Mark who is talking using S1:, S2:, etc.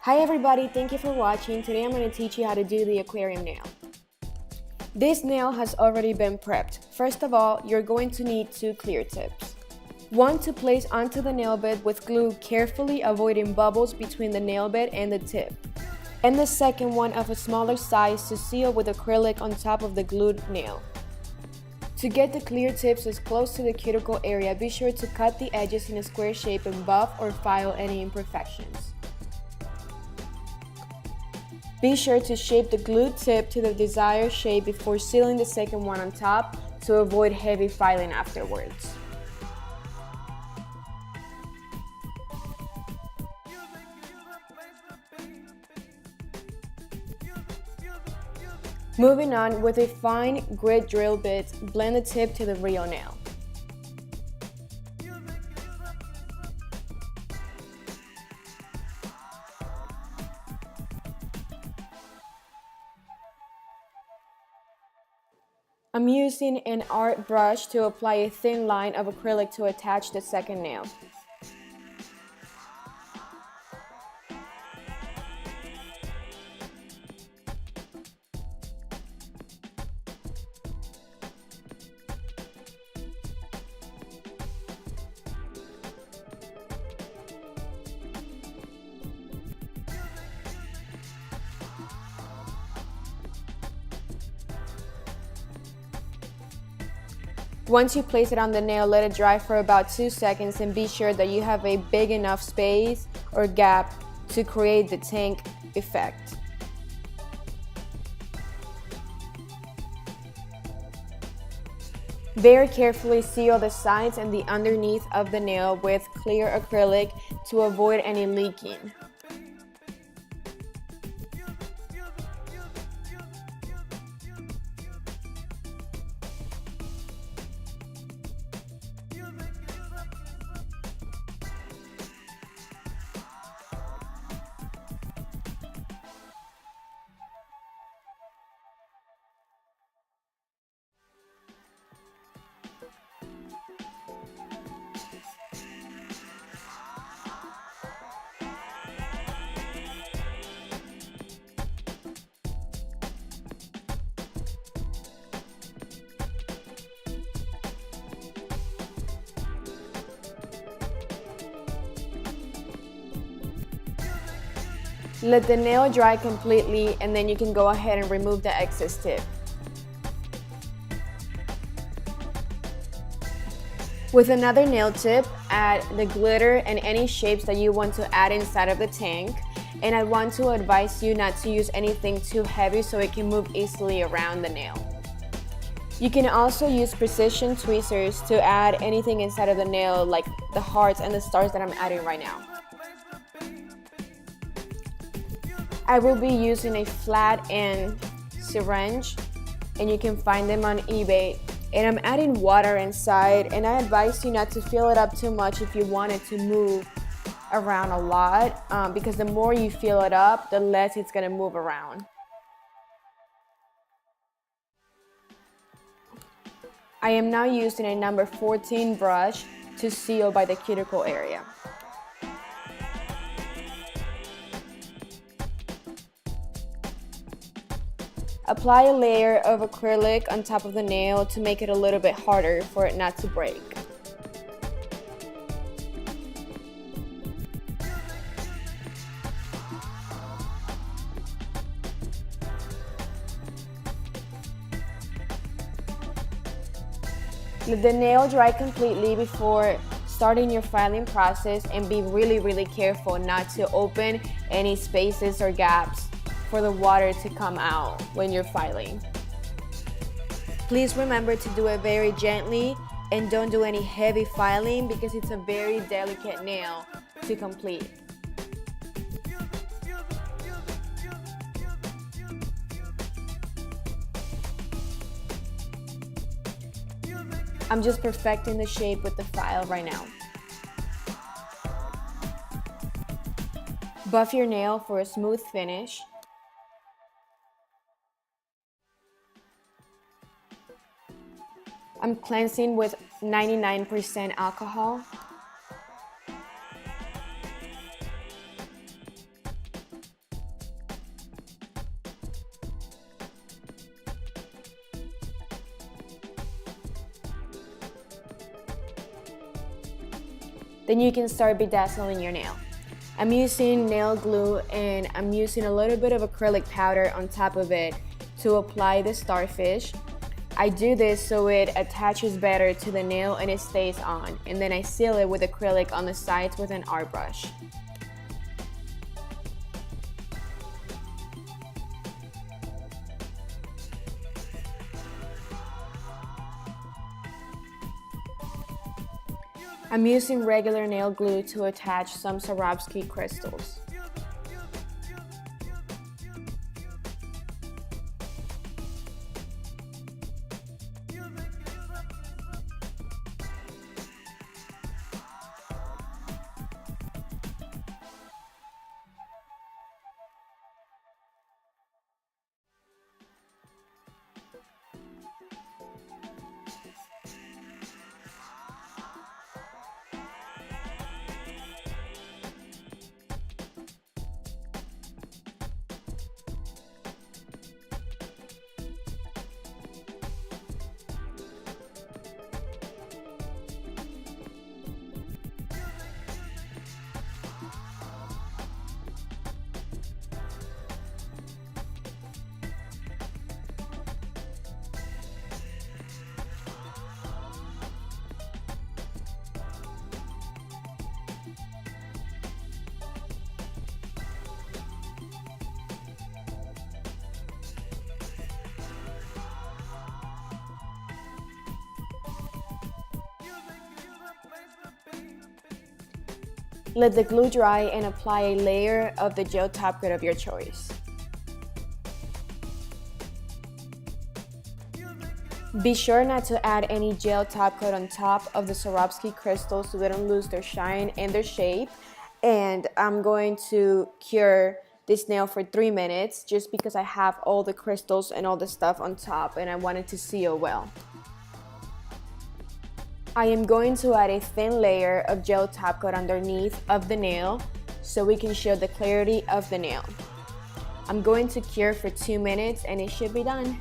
S1: Hi everybody, thank you for watching. Today I'm going to teach you how to do the aquarium nail. This nail has already been prepped. First of all, you're going to need two clear tips. One to place onto the nail bed with glue, carefully avoiding bubbles between the nail bed and the tip. And the second one of a smaller size to seal with acrylic on top of the glued nail. To get the clear tips as close to the cuticle area, be sure to cut the edges in a square shape and buff or file any imperfections. Be sure to shape the glued tip to the desired shape before sealing the second one on top to avoid heavy filing afterwards. Moving on, with a fine grit drill bit, blend the tip to the real nail. I'm using an art brush to apply a thin line of acrylic to attach the second nail. Once you place it on the nail, let it dry for about 2 seconds and be sure that you have a big enough space or gap to create the tank effect. Very carefully seal the sides and the underneath of the nail with clear acrylic to avoid any leaking. Let the nail dry completely and then you can go ahead and remove the excess tip. With another nail tip, add the glitter and any shapes that you want to add inside of the tank. And I want to advise you not to use anything too heavy so it can move easily around the nail. You can also use precision tweezers to add anything inside of the nail, like the hearts and the stars that I'm adding right now. I will be using a flat end syringe, and you can find them on eBay. And I'm adding water inside, and I advise you not to fill it up too much if you want it to move around a lot, because the more you fill it up, the less it's going to move around. I am now using a number 14 brush to seal by the cuticle area. Apply a layer of acrylic on top of the nail to make it a little bit harder for it not to break. Let the nail dry completely before starting your filing process, and be really careful not to open any spaces or gaps for the water to come out when you're filing. Please remember to do it very gently and don't do any heavy filing because it's a very delicate nail to complete. I'm just perfecting the shape with the file right now. Buff your nail for a smooth finish. I'm cleansing with 99% alcohol. Then you can start bedazzling your nail. I'm using nail glue and I'm using a little bit of acrylic powder on top of it to apply the starfish. I do this so it attaches better to the nail and it stays on, and then I seal it with acrylic on the sides with an art brush. I'm using regular nail glue to attach some Swarovski crystals. Let the glue dry and apply a layer of the gel top coat of your choice. Be sure not to add any gel top coat on top of the Swarovski crystals so they don't lose their shine and their shape. And I'm going to cure this nail for 3 minutes just because I have all the crystals and all the stuff on top and I want it to seal well. I am going to add a thin layer of gel top coat underneath of the nail so we can show the clarity of the nail. I'm going to cure for 2 minutes and it should be done.